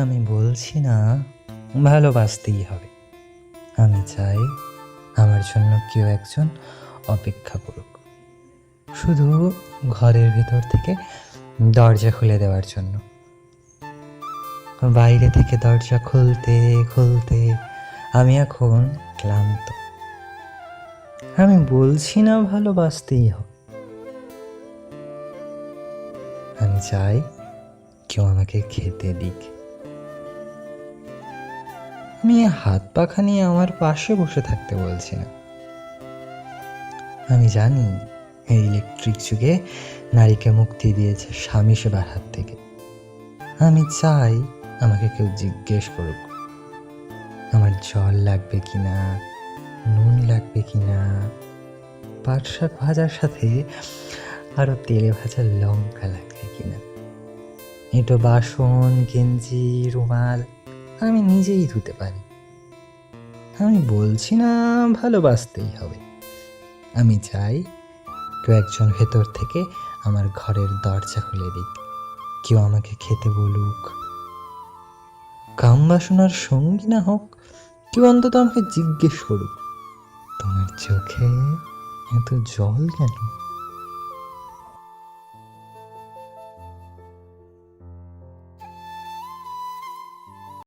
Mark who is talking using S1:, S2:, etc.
S1: আমি বলছি না ভালোবাসতেই হবে। আমি চাই আমার জন্য কেউ একজন অপেক্ষা করুক, শুধু ঘরের ভেতর থেকে দরজা খুলে দেওয়ার জন্য। বাইরে থেকে দরজা খুলতে খুলতে আমি এখন ক্লান্ত। আমি বলছি না ভালোবাসতেই হবে। আমি চাই কেউ আমাকে খেতে দিক। আমি হাত পাখা নিয়ে আমার পাশে বসে থাকতে বলছি না। আমি জানি এই ইলেকট্রিক যুগে নারীকে মুক্তি দিয়েছে স্বামী সেবার হাত থেকে। আমি চাই আমাকে কেউ জিজ্ঞেস করুক আমার জল লাগবে কিনা, নুন লাগবে কিনা, পাট শাক ভাজার সাথে আরো তেলে ভাজা লঙ্কা লাগবে কিনা। এটো বাসন, গেঞ্জি, রুমাল আমি নিজেই ধুতে পারি। আমি বলছি না ভালোবাসতেই হবে। আমি চাই কেউ একজন ভেতর থেকে আমার ঘরের দরজা খুলে দিক, কেউ আমাকে খেতে বলুক। কাম বাসনার সঙ্গী না হোক, কেউ অন্তত আমাকে জিজ্ঞেস করুক তোমার চোখে এত জল কেন।